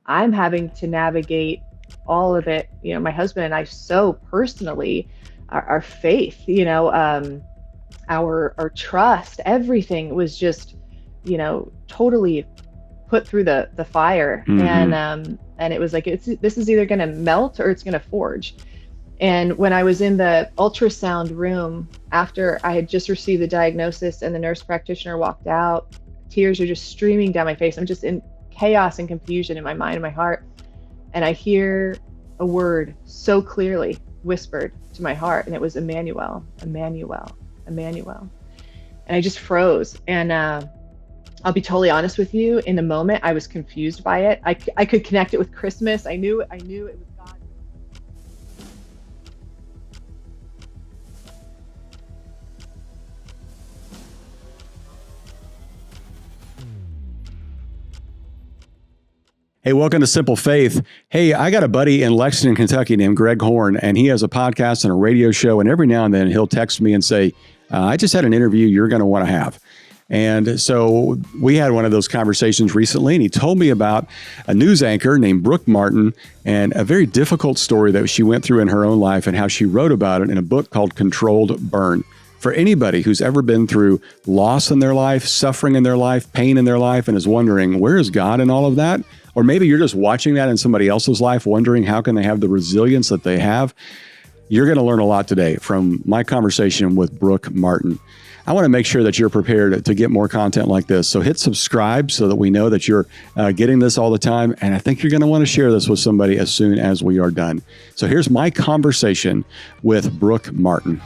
I'm having to navigate all of it, my husband and I so personally, our faith, our trust, everything was just, totally put through the fire. Mm-hmm. And it was like, this is either going to melt or it's going to forge. And when I was in the ultrasound room after I had just received the diagnosis and the nurse practitioner walked out, tears are just streaming down my face. I'm just in chaos and confusion in my mind and my heart. And I hear a word so clearly whispered to my heart, and it was Emmanuel, Emmanuel, Emmanuel. And I just froze. And I'll be totally honest with you, in the moment, I was confused by it. I could connect it with Christmas. I knew it was God. Hey, welcome to Simple Faith. Hey, I got a buddy in Lexington, Kentucky named Greg Horn, and he has a podcast and a radio show. And every now and then he'll text me and say, I just had an interview you're going to want to have. And so we had one of those conversations recently, and he told me about a news anchor named Brooke Martin and a very difficult story that she went through in her own life and how she wrote about it in a book called Controlled Burn. For anybody who's ever been through loss in their life, suffering in their life, pain in their life, and is wondering, where is God in all of that? Or maybe you're just watching that in somebody else's life, wondering how can they have the resilience that they have? You're going to learn a lot today from my conversation with Brooke Martin. I want to make sure that you're prepared to get more content like this. So hit subscribe so that we know that you're getting this all the time. And I think you're going to want to share this with somebody as soon as we are done. So here's my conversation with Brooke Martin.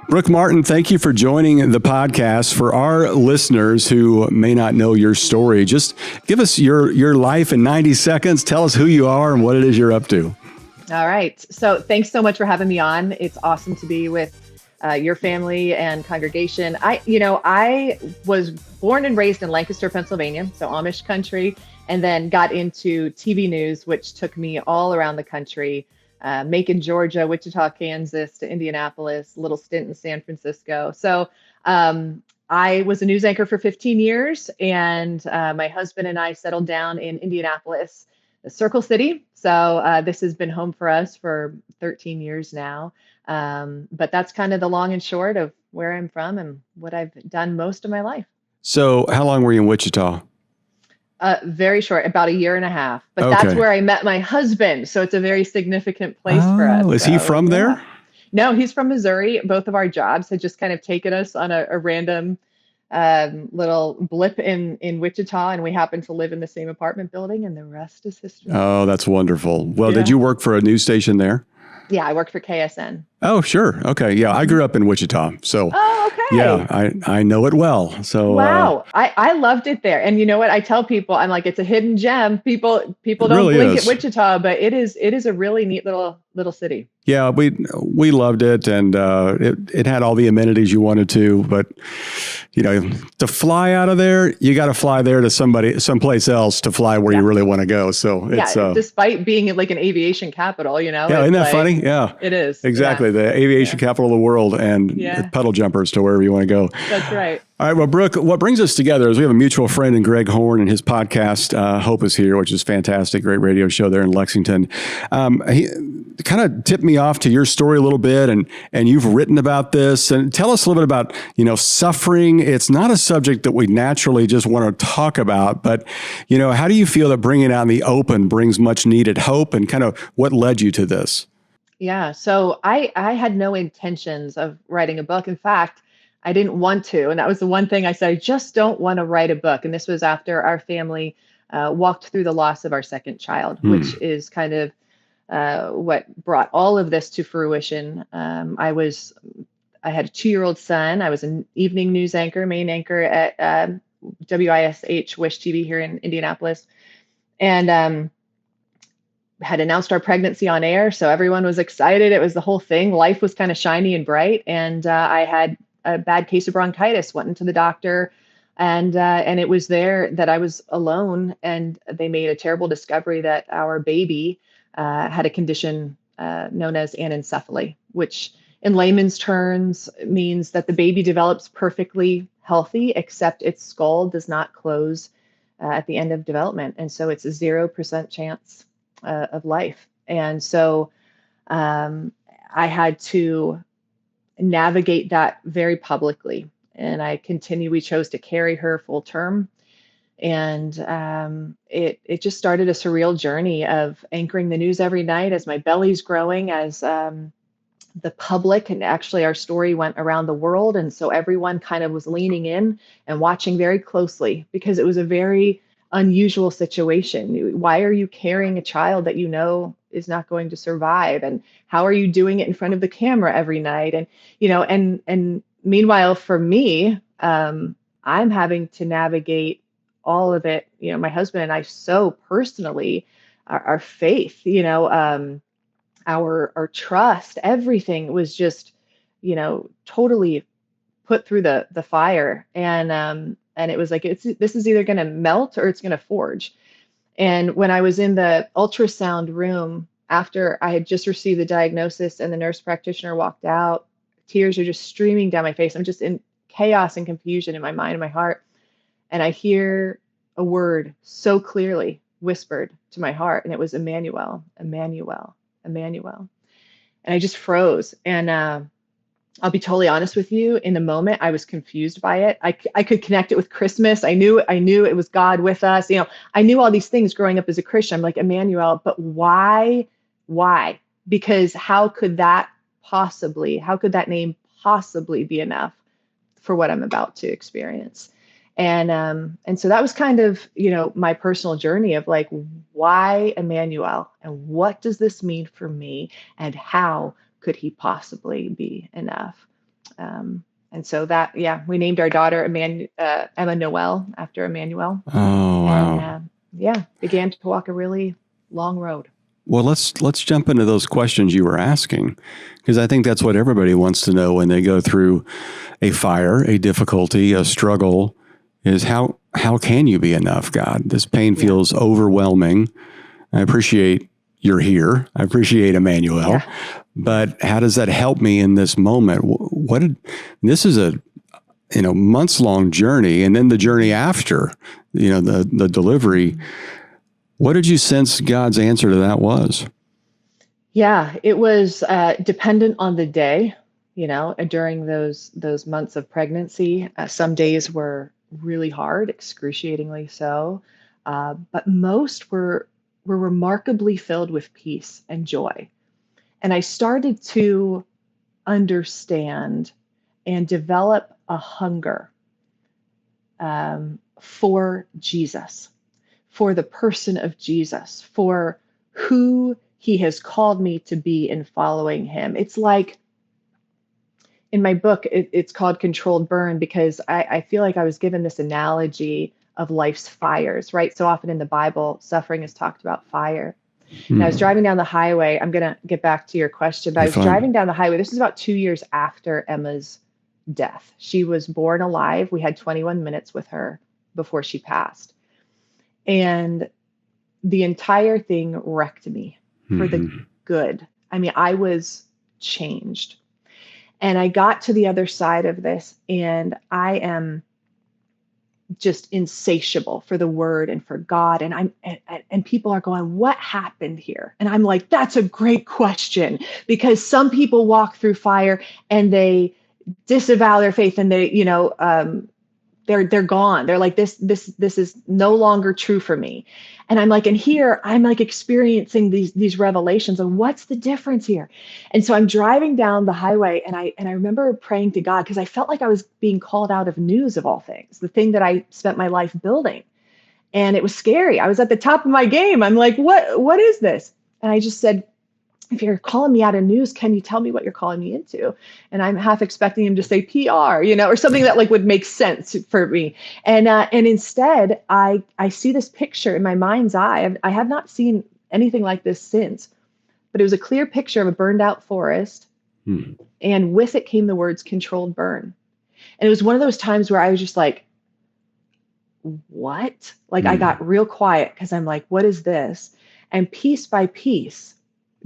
Brooke Martin, thank you for joining the podcast. For our listeners who may not know your story, just give us your life in 90 seconds. Tell us who you are and what it is you're up to. All right. So thanks so much for having me on. It's awesome to be with your family and congregation. I was born and raised in Lancaster, Pennsylvania, so Amish country, and then got into TV news, which took me all around the country. Macon, Georgia, Wichita, Kansas, to Indianapolis, a little stint in San Francisco. So I was a news anchor for 15 years, and my husband and I settled down in Indianapolis, Circle City. So this has been home for us for 13 years now. But that's kind of the long and short of where I'm from and what I've done most of my life. So how long were you in Wichita? Very short, about a year and a half. But Okay. That's where I met my husband. So it's a very significant place for us. Is he from there? No, he's from Missouri. Both of our jobs had just kind of taken us on a random little blip in Wichita, and we happened to live in the same apartment building, and the rest is history. Oh, that's wonderful. Well, Yeah. Did you work for a news station there? Yeah, I worked for KSN. Oh, sure. Okay. Yeah, I grew up in Wichita. So Oh, okay. yeah, I know it well. So Wow. I loved it there. And you know what? I tell people, I'm like, it's a hidden gem. People don't really blink is. at Wichita, but it is a really neat little city. yeah, we loved it, and it had all the amenities you wanted to. But to fly out of there, you got to fly there to someplace else to fly where you really want to go. So it's despite being like an aviation capital, yeah, isn't that funny? Yeah, it is. exactly. Yeah. The aviation capital of the world, and puddle jumpers to wherever you want to go. That's right. All right. Well, Brooke, what brings us together is we have a mutual friend in Greg Horn and his podcast, Hope is Here, which is fantastic. Great radio show there in Lexington. He kind of tipped me off to your story a little bit, and you've written about this. And tell us a little bit about, suffering. It's not a subject that we naturally just want to talk about, but, how do you feel that bringing it out in the open brings much needed hope, and kind of what led you to this? Yeah. So I had no intentions of writing a book. In fact, I didn't want to. And that was the one thing I said, I just don't want to write a book. And this was after our family walked through the loss of our second child, which is kind of what brought all of this to fruition. I had a 2-year-old son. I was an evening news anchor, main anchor at WISH Wish TV here in Indianapolis. And had announced our pregnancy on air. So everyone was excited. It was the whole thing. Life was kind of shiny and bright. And I had a bad case of bronchitis, went into the doctor, and it was there that I was alone. And they made a terrible discovery that our baby had a condition known as anencephaly, which in layman's terms means that the baby develops perfectly healthy, except its skull does not close at the end of development. And so it's a 0% chance of life. And so I had to navigate that very publicly. And we chose to carry her full term. And it just started a surreal journey of anchoring the news every night as my belly's growing, as the public, and actually our story went around the world. And so everyone kind of was leaning in and watching very closely because it was a very unusual situation. Why are you carrying a child that you know is not going to survive? And how are you doing it in front of the camera every night? And, and meanwhile, for me, I'm having to navigate all of it. My husband and I so personally, our faith, our trust, everything was just, totally put through the fire. And it was like, this is either going to melt or it's going to forge. And when I was in the ultrasound room after I had just received the diagnosis and the nurse practitioner walked out, tears are just streaming down my face. I'm just in chaos and confusion in my mind and my heart. And I hear a word so clearly whispered to my heart, and it was Emmanuel, Emmanuel, Emmanuel. And I just froze. And I'll be totally honest with you. In the moment, I was confused by it. I could connect it with Christmas. I knew it was God with us. I knew all these things growing up as a Christian. I'm like, Emmanuel, but why? Why? Because how could that name possibly be enough for what I'm about to experience? And so that was kind of, my personal journey of like, why Emmanuel, and what does this mean for me, and how could he possibly be enough? And so that, we named our daughter Emma Noel after Emmanuel. Oh, wow. And began to walk a really long road. Well, let's jump into those questions you were asking, because I think that's what everybody wants to know when they go through a fire, a difficulty, a struggle, is how can you be enough, God? This pain feels overwhelming. I appreciate you're here. I appreciate Emmanuel. Yeah. But how does that help me in this moment? This is a months long journey, and then the journey after, the delivery. What did you sense God's answer to that was? Yeah, it was dependent on the day. During those months of pregnancy, some days were really hard, excruciatingly so, but most were remarkably filled with peace and joy. And I started to understand and develop a hunger for Jesus, for the person of Jesus, for who he has called me to be in following him. It's like, in my book, it's called Controlled Burn, because I feel like I was given this analogy of life's fires, right? So often in the Bible, suffering is talked about fire. And I was driving down the highway. I'm going to get back to your question, but I was driving down the highway. This is about 2 years after Emma's death. She was born alive. We had 21 minutes with her before she passed. And the entire thing wrecked me for the good. I mean, I was changed. And I got to the other side of this, and I am just insatiable for the word and for God. And people are going, what happened here? And I'm like, that's a great question, because some people walk through fire and they disavow their faith, and they, they're gone. They're like, this is no longer true for me. And I'm like, and here I'm like experiencing these revelations of what's the difference here. And so I'm driving down the highway, and I remember praying to God, because I felt like I was being called out of news of all things, the thing that I spent my life building. And it was scary. I was at the top of my game. I'm like, what is this? And I just said, if you're calling me out of news, can you tell me what you're calling me into? And I'm half expecting him to say PR, or something that like would make sense for me. And instead, I see this picture in my mind's eye. I have not seen anything like this since, but it was a clear picture of a burned out forest. And with it came the words controlled burn. And it was one of those times where I was just like, what? Like I got real quiet, because I'm like, what is this? And piece by piece,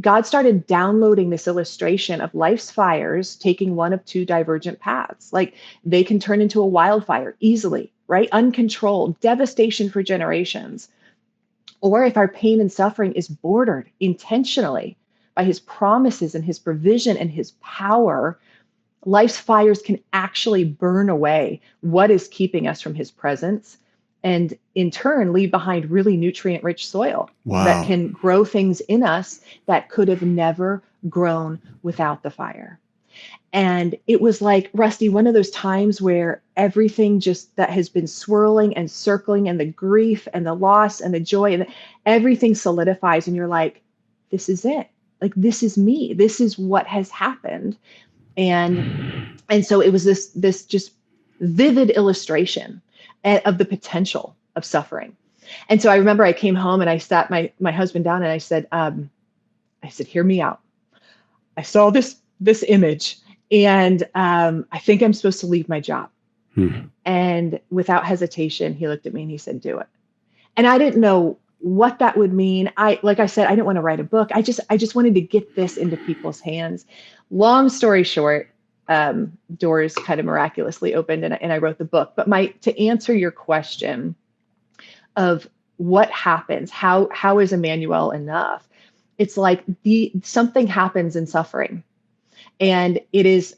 God started downloading this illustration of life's fires taking one of two divergent paths. Like they can turn into a wildfire easily, right? Uncontrolled, devastation for generations. Or if our pain and suffering is bordered intentionally by his promises and his provision and his power, life's fires can actually burn away what is keeping us from his presence and in turn leave behind really nutrient rich soil that Wow. can grow things in us that could have never grown without the fire. And it was like, Rusty, one of those times where everything just that has been swirling and circling and the grief and the loss and the joy and everything solidifies. And you're like, this is it. Like, this is me. This is what has happened. And so it was this just vivid illustration of the potential of suffering. And so I remember I came home and I sat my husband down and I said, hear me out. I saw this image and I think I'm supposed to leave my job. And without hesitation, he looked at me and he said, do it. And I didn't know what that would mean. Like I said, I didn't want to write a book. I just wanted to get this into people's hands. Long story short, doors kind of miraculously opened and I wrote the book. But to answer your question of what happens, how is Emmanuel enough? It's like something happens in suffering, and it is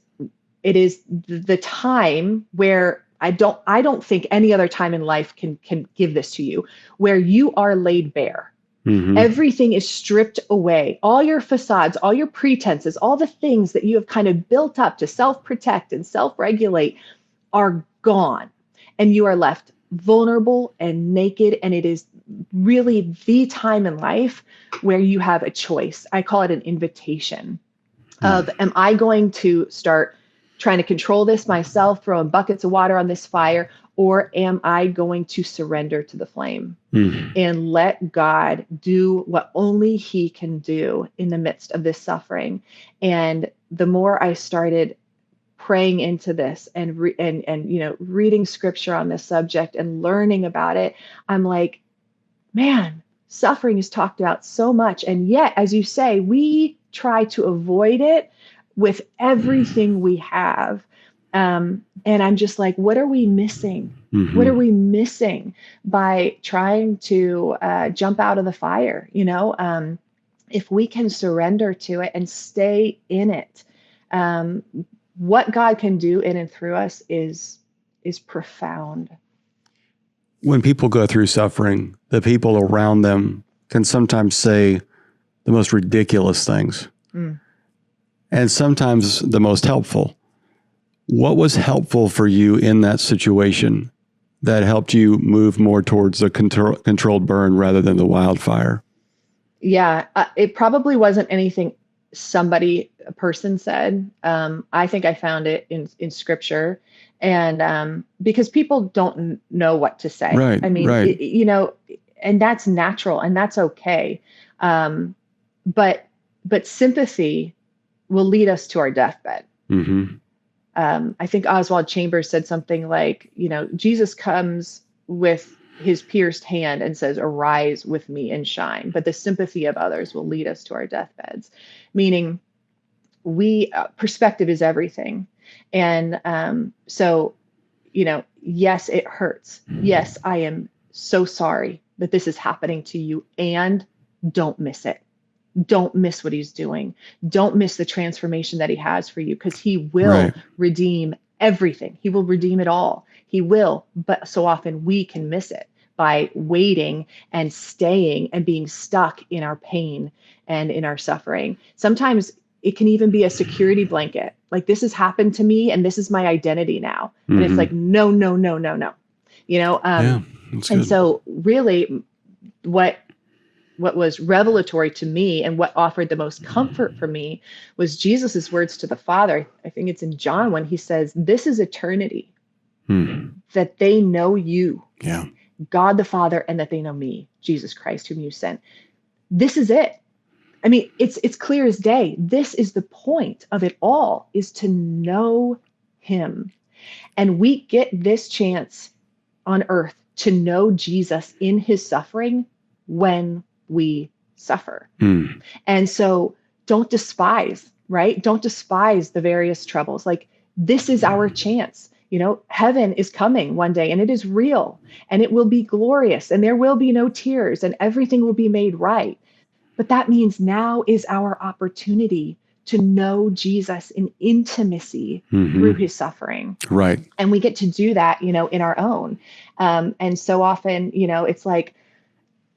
the time where I don't think any other time in life can give this to you, where you are laid bare. Mm-hmm. Everything is stripped away. All your facades, all your pretenses, all the things that you have kind of built up to self-protect and self-regulate are gone. And you are left vulnerable and naked. And it is really the time in life where you have a choice. I call it an invitation of, am I going to start trying to control this myself, throwing buckets of water on this fire, or am I going to surrender to the flame and let God do what only he can do in the midst of this suffering? And the more I started praying into this and reading scripture on this subject and learning about it, I'm like, man, suffering is talked about so much. And yet, as you say, we try to avoid it with everything we have. And I'm just like, what are we missing? Mm-hmm. What are we missing by trying to jump out of the fire? If we can surrender to it and stay in it, what God can do in and through us is profound. When people go through suffering, the people around them can sometimes say the most ridiculous things. And sometimes the most helpful. What was helpful for you in that situation that helped you move more towards the controlled burn rather than the wildfire? Yeah, it probably wasn't anything a person said. I think I found it in scripture, and because people don't know what to say. Right, I mean, right. And that's natural and that's okay. But sympathy will lead us to our deathbed. Mm-hmm. I think Oswald Chambers said something like, Jesus comes with his pierced hand and says, arise with me and shine. But the sympathy of others will lead us to our deathbeds, meaning perspective is everything. And so, yes, it hurts. Yes, I am so sorry that this is happening to you, and don't miss it. Don't miss what he's doing. Don't miss the transformation that he has for you, because he will redeem everything. He will redeem it all. He will. But so often we can miss it by waiting and staying and being stuck in our pain and in our suffering. Sometimes it can even be a security blanket. Like, this has happened to me and this is my identity now. Mm-hmm. And it's like, no. And so really what was revelatory to me and what offered the most comfort for me was Jesus's words to the Father. I think it's in John when he says, this is eternity, that they know you, God the Father, and that they know me, Jesus Christ, whom you sent. This is it. I mean, it's clear as day. This is the point of it all, is to know him. And we get this chance on earth to know Jesus in his suffering when we suffer. Mm. And so don't despise, right? Don't despise the various troubles. Like, this is our chance. Heaven is coming one day, and it is real, and it will be glorious, and there will be no tears, and everything will be made right. But that means now is our opportunity to know Jesus in intimacy through his suffering. Right. And we get to do that, in our own. And so often, it's like,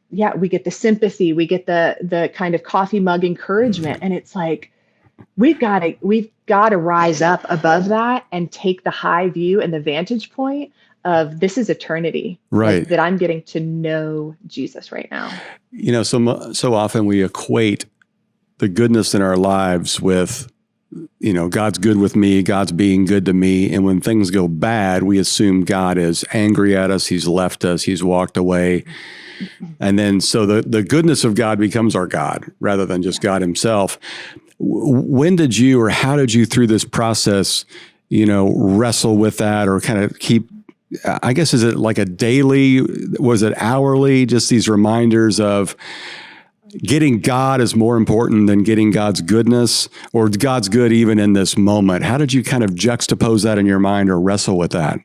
yeah, we get the sympathy, we get the kind of coffee mug encouragement, and it's like, we've got to rise up above that and take the high view and the vantage point of, this is eternity, right? Like, that I'm getting to know Jesus right now. So often we equate the goodness in our lives with, God's good with me, God's being good to me. And when things go bad, we assume God is angry at us, he's left us, he's walked away. And then so the goodness of God becomes our God rather than just God himself. When did you, or how did you through this process, wrestle with that, or kind of keep, I guess, is it like a daily, was it hourly, just these reminders of getting God is more important than getting God's goodness, or God's good even in this moment? How did you kind of juxtapose that in your mind or wrestle with that?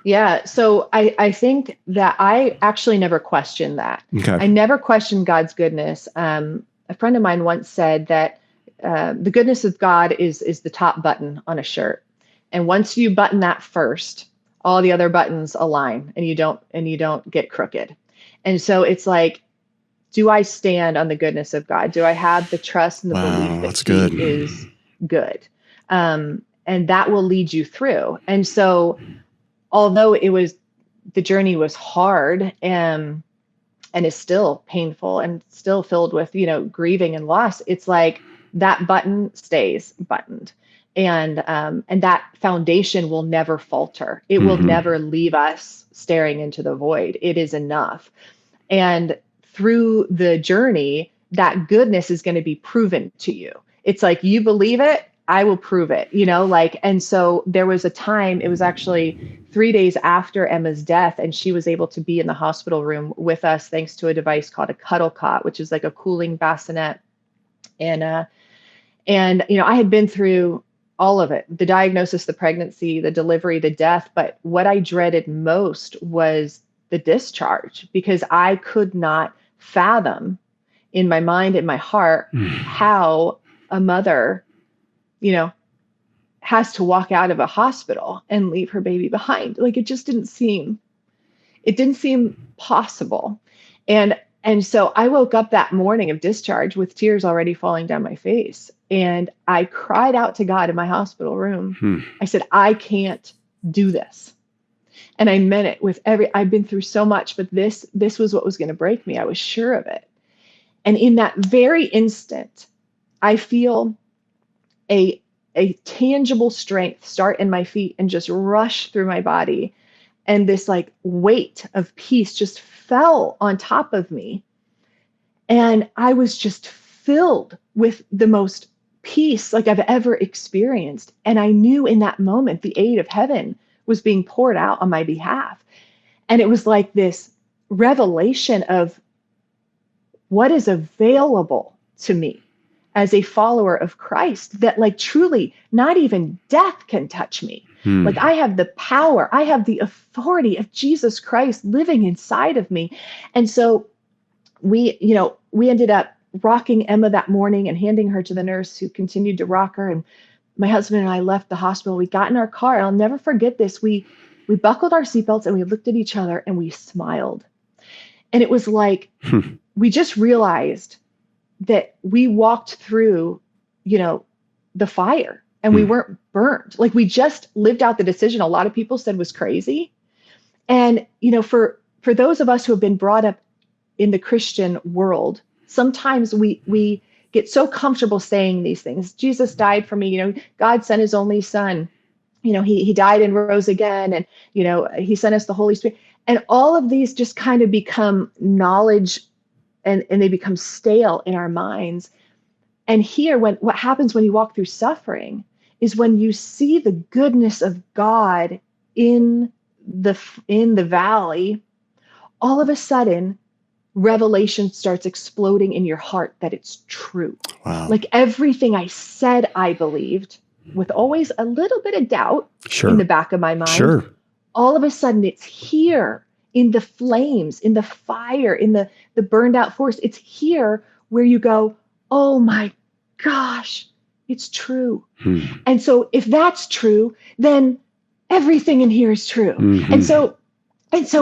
Yeah. So I think that I actually never questioned that. Okay. I never questioned God's goodness. A friend of mine once said that the goodness of God is the top button on a shirt. And once you button that first, all the other buttons align, and you don't get crooked. And so it's like, do I stand on the goodness of God? Do I have the trust and the belief that he is good? And that will lead you through. And so, although the journey was hard and is still painful and still filled with, grieving and loss, it's like that button stays buttoned. And that foundation will never falter. It will never leave us staring into the void. It is enough. And through the journey, that goodness is going to be proven to you. It's like, you believe it, I will prove it, and so there was a time, it was actually 3 days after Emma's death, and she was able to be in the hospital room with us thanks to a device called a cuddle cot, which is like a cooling bassinet. And I had been through all of it, the diagnosis, the pregnancy, the delivery, the death. But what I dreaded most was the discharge, because I could not fathom in my mind, in my heart, how a mother, has to walk out of a hospital and leave her baby behind. Like, it didn't seem possible. And so I woke up that morning of discharge with tears already falling down my face. And I cried out to God in my hospital room. I said, I can't do this. And I meant it I've been through so much, but this was what was going to break me. I was sure of it. And in that very instant, I feel a tangible strength start in my feet and just rush through my body. And this like weight of peace just fell on top of me. And I was just filled with the most peace like I've ever experienced. And I knew in that moment, the aid of heaven was being poured out on my behalf. And it was like this revelation of what is available to me as a follower of Christ, that like truly not even death can touch me. Like, I have the power, I have the authority of Jesus Christ living inside of me. And so we ended up rocking Emma that morning and handing her to the nurse, who continued to rock her. And my husband and I left the hospital. We got in our car. I'll never forget this. We buckled our seatbelts and we looked at each other and we smiled. And it was like, we just realized that we walked through, the fire, and we weren't burned. Like, we just lived out the decision a lot of people said was crazy. And, for those of us who have been brought up in the Christian world, sometimes we get so comfortable saying these things. Jesus died for me. God sent his only son. He died and rose again. And, he sent us the Holy Spirit. And all of these just kind of become knowledge, and they become stale in our minds. And here, what happens when you walk through suffering is when you see the goodness of God in the valley, all of a sudden revelation starts exploding in your heart that it's true. Wow. Like everything I said I believed, with always a little bit of doubt Sure. in the back of my mind, Sure. all of a sudden it's here in the flames, in the fire, in the burned out forest. It's here where you go, oh my gosh, it's true. And so if that's true, then everything in here is true. And so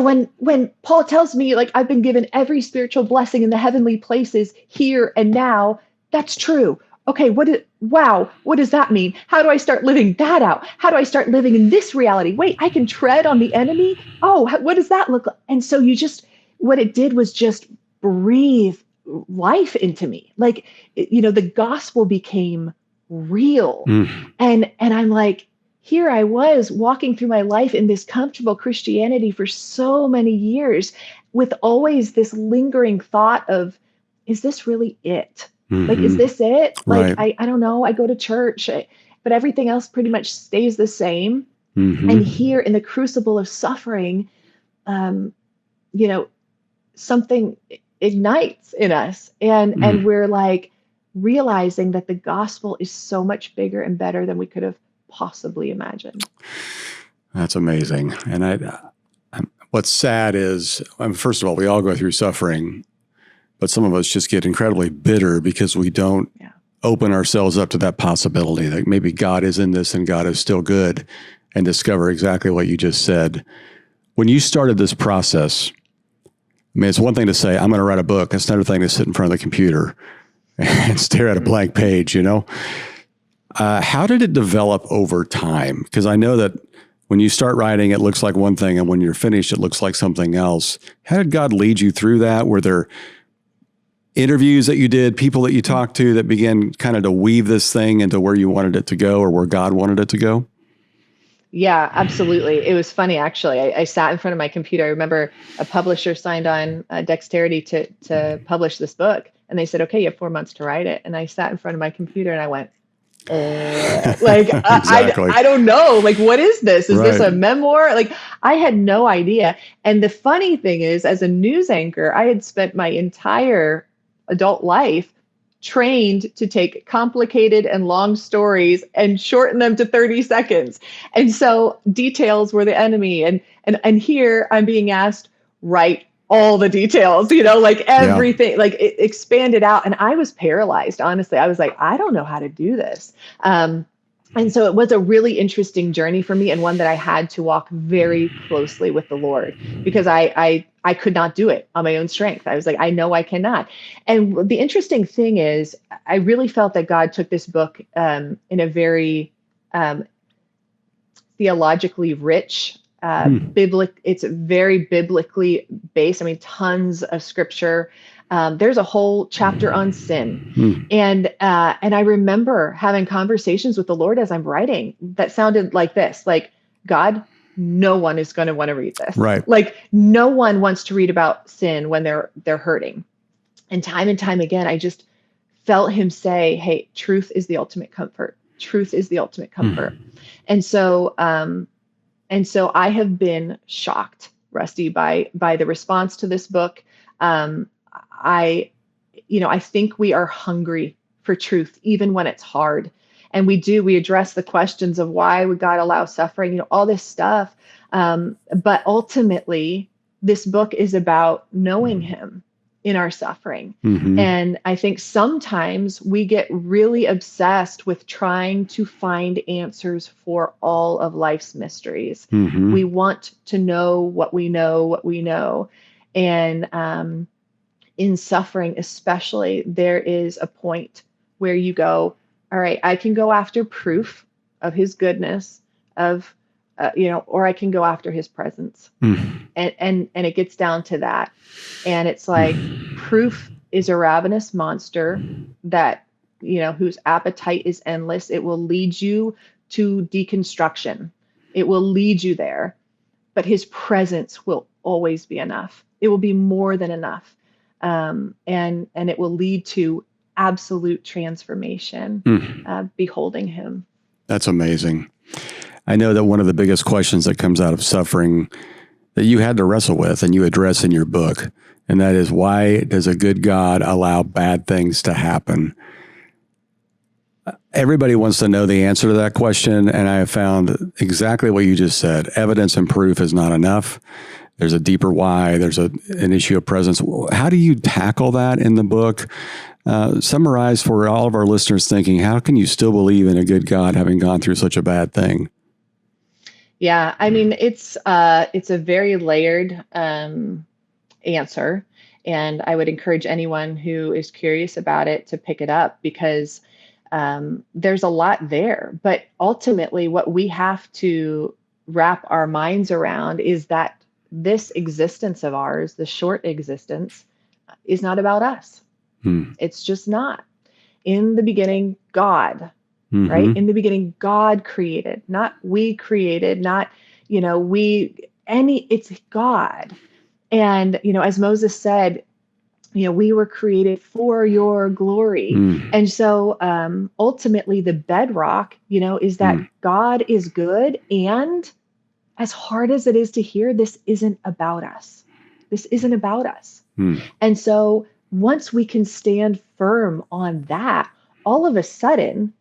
when Paul tells me, like, I've been given every spiritual blessing in the heavenly places here and now, that's true. Okay, what does that mean? How do I start living that out? How do I start living in this reality? Wait, I can tread on the enemy? Oh, what does that look like? And so what it did was just breathe life into me. Like, the gospel became real. And I'm like, here I was walking through my life in this comfortable Christianity for so many years with always this lingering thought of, is this really it? Like, is this it? Like, Right. I don't know. I go to church, but everything else pretty much stays the same. And here in the crucible of suffering, something ignites in us. And we're like realizing that the gospel is so much bigger and better than we could have possibly imagined. That's amazing. And what's sad is, first of all, we all go through suffering, but some of us just get incredibly bitter because we don't open ourselves up to that possibility that maybe God is in this and God is still good, and discover exactly what you just said. When you started this process, I mean, it's one thing to say, I'm going to write a book. It's another thing to sit in front of the computer and stare at a blank page, How did it develop over time? Because I know that when you start writing, it looks like one thing, and when you're finished, it looks like something else. How did God lead you through that? Were there interviews that you did, people that you talked to that began kind of to weave this thing into where you wanted it to go or where God wanted it to go? Yeah, absolutely. It was funny, actually. I sat in front of my computer. I remember a publisher signed on Dexterity to publish this book. And they said, okay, you have 4 months to write it. And I sat in front of my computer and I went, Exactly. I don't know. Like, what is this? Is this Right. a memoir? Like, I had no idea. And the funny thing is, as a news anchor, I had spent my entire adult life trained to take complicated and long stories and shorten them to 30 seconds. And so details were the enemy. And here I'm being asked, write all the details, like everything, like it expanded out. And I was paralyzed, honestly. I was like, I don't know how to do this. And so it was a really interesting journey for me, and one that I had to walk very closely with the Lord, because I could not do it on my own strength. I was like, I know I cannot. And the interesting thing is, I really felt that God took this book in a very theologically rich, it's very biblically based. I mean, tons of scripture. There's a whole chapter on sin. And I remember having conversations with the Lord as I'm writing that sounded like this, like, God, no one is going to want to read this. Right. Like, no one wants to read about sin when they're hurting. And time again, I just felt him say, hey, truth is the ultimate comfort. Truth is the ultimate comfort. And so I have been shocked, Rusty, by the response to this book. I think we are hungry for truth, even when it's hard. And we address the questions of why would God allow suffering, all this stuff. But ultimately, this book is about knowing him in our suffering. And I think sometimes we get really obsessed with trying to find answers for all of life's mysteries. We want to know what we know. And in suffering, especially, there is a point where you go, all right, I can go after proof of his goodness, or I can go after his presence. And it gets down to that. And it's like, proof is a ravenous monster that, whose appetite is endless. It will lead you to deconstruction. It will lead you there. But his presence will always be enough. It will be more than enough. And it will lead to absolute transformation, beholding him. That's amazing. I know that one of the biggest questions that comes out of suffering that you had to wrestle with and you address in your book And that is, why does a good God allow bad things to happen? Everybody wants to know the answer to that question, and I have found exactly what you just said. Evidence and proof is not enough. There's a deeper why. There's an issue of presence. How do you tackle that in the book? Summarize for all of our listeners thinking, how can you still believe in a good God having gone through such a bad thing? Yeah, I mean, it's a very layered answer, and I would encourage anyone who is curious about it to pick it up, because there's a lot there. But ultimately, what we have to wrap our minds around is that this existence of ours, the short existence, is not about us. It's just not. In the beginning, God, right? In the beginning, God created, not we created, not, it's God. And, as Moses said, we were created for your glory. And so ultimately the bedrock, is that God is good. And as hard as it is to hear, this isn't about us. This isn't about us. And so once we can stand firm on that, all of a sudden,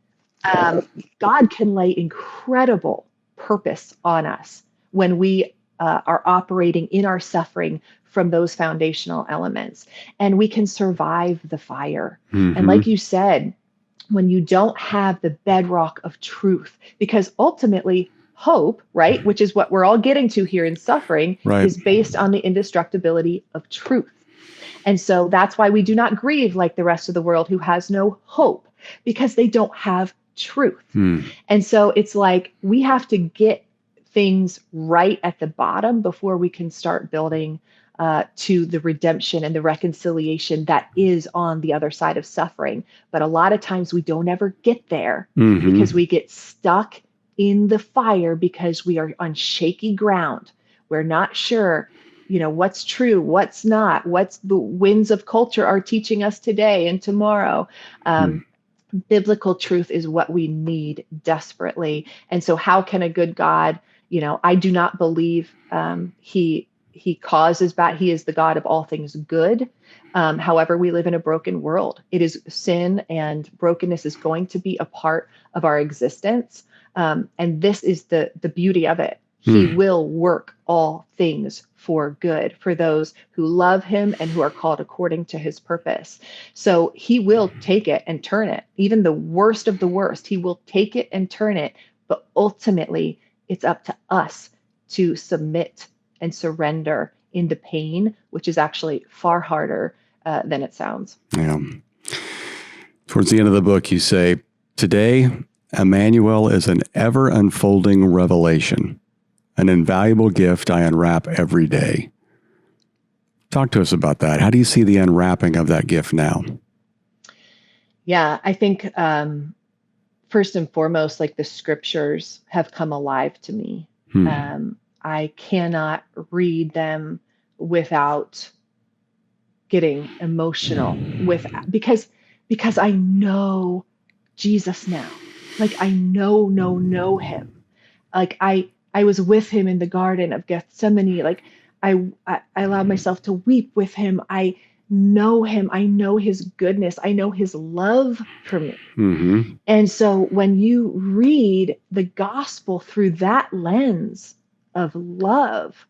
God can lay incredible purpose on us when we are operating in our suffering from those foundational elements, and we can survive the fire. And like you said, when you don't have the bedrock of truth, because ultimately hope, right, which is what we're all getting to here in suffering, is based on the indestructibility of truth. And so that's why we do not grieve like the rest of the world who has no hope, because they don't have truth. And so it's like we have to get things right at the bottom before we can start building to the redemption and the reconciliation that is on the other side of suffering. But a lot of times we don't ever get there because we get stuck in the fire because we are on shaky ground. We're not sure, what's true, what's not, what's the winds of culture are teaching us today and tomorrow. Biblical truth is what we need desperately. And so how can a good God, I do not believe he causes bad. He is the God of all things good. However, we live in a broken world. It is sin, and brokenness is going to be a part of our existence. And this is the beauty of it. He will work all things for good for those who love him and who are called according to his purpose. So he will take it and turn it. Even the worst of the worst, he will take it and turn it. But ultimately, it's up to us to submit and surrender in the pain, which is actually far harder than it sounds. Yeah. Towards the end of the book, you say, today, Emmanuel is an ever unfolding revelation, an invaluable gift I unwrap every day. Talk to us about that. How do you see the unwrapping of that gift now? Yeah, I think first and foremost, like the scriptures have come alive to me. I cannot read them without getting emotional because I know Jesus now. Like I know him. Like I was with him in the Garden of Gethsemane. Like I allowed myself to weep with him. I know him. I know his goodness. I know his love for me. And so when you read the gospel through that lens of love,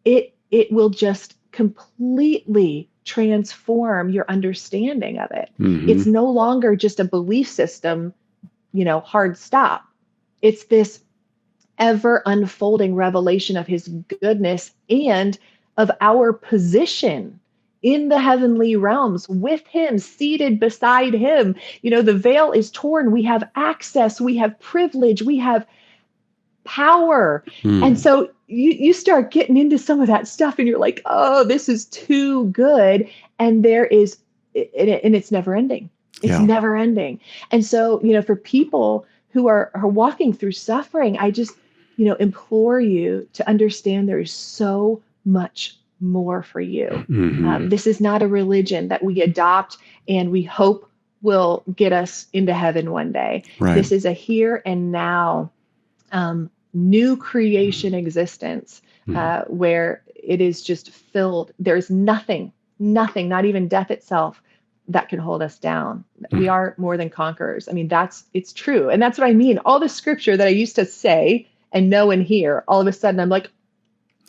it will just completely transform your understanding of it. It's no longer just a belief system, hard stop. It's this ever unfolding revelation of his goodness and of our position in the heavenly realms with him, seated beside him. The veil is torn. We have access, we have privilege, we have power. And so you start getting into some of that stuff and you're like, oh, this is too good. And it's never ending. It's never ending. And so, for people who are walking through suffering, I just, implore you to understand there is so much more for you. This is not a religion that we adopt and we hope will get us into heaven one day. Right. This is a here and now new creation existence where it is just filled. There's nothing, not even death itself, that can hold us down. We are more than conquerors. I mean, it's true. And that's what I mean. All the scripture that I used to say and know and hear, all of a sudden I'm like,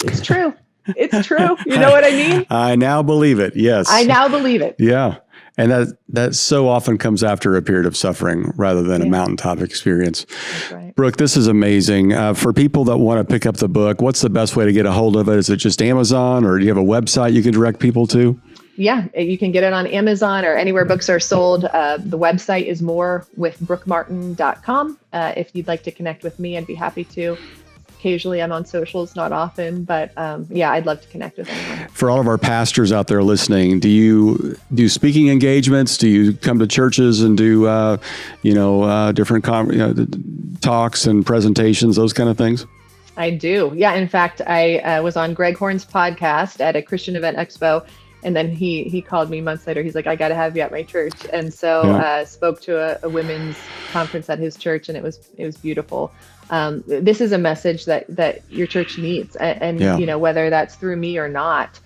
it's true. It's true. You know what I mean? I now believe it. Yes. I now believe it. Yeah. And that so often comes after a period of suffering rather than a mountaintop experience. That's right. Brooke, this is amazing. For people that want to pick up the book, what's the best way to get a hold of it? Is it just Amazon, or do you have a website you can direct people to? Yeah, you can get it on Amazon or anywhere books are sold. The website is morewithbrookemartin.com. If you'd like to connect with me, I'd be happy to. Occasionally I'm on socials, not often, but I'd love to connect with anyone. For all of our pastors out there listening, do you do speaking engagements? Do you come to churches and do, different talks and presentations, those kind of things? I do. Yeah. In fact, I was on Greg Horn's podcast at a Christian Event Expo. And then he called me months later. He's like, I got to have you at my church. And so spoke to a women's conference at his church, and it was beautiful. This is a message that your church needs. And whether that's through me or not,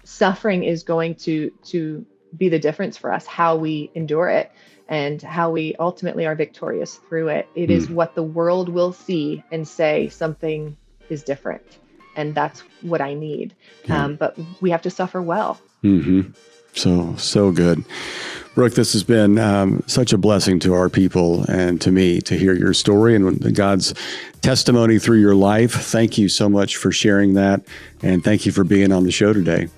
suffering is going to be the difference for us, how we endure it and how we ultimately are victorious through it. It is what the world will see and say something is different. And that's what I need. But we have to suffer well. Mm-hmm. So good. Brooke, this has been such a blessing to our people and to me to hear your story and God's testimony through your life. Thank you so much for sharing that. And thank you for being on the show today.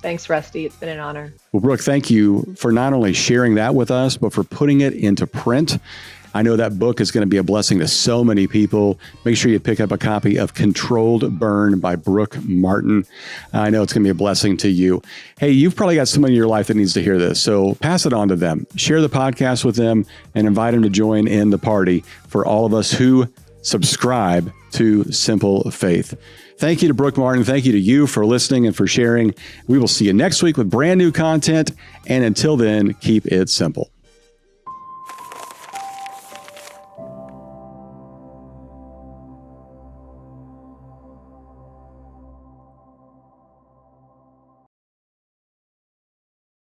Thanks, Rusty. It's been an honor. Well, Brooke, thank you for not only sharing that with us, but for putting it into print. I know that book is going to be a blessing to so many people. Make sure you pick up a copy of Controlled Burn by Brooke Martin. I know it's going to be a blessing to you. Hey, you've probably got someone in your life that needs to hear this, so pass it on to them. Share the podcast with them and invite them to join in the party for all of us who subscribe to Simple Faith. Thank you to Brooke Martin. Thank you to you for listening and for sharing. We will see you next week with brand new content. And until then, keep it simple.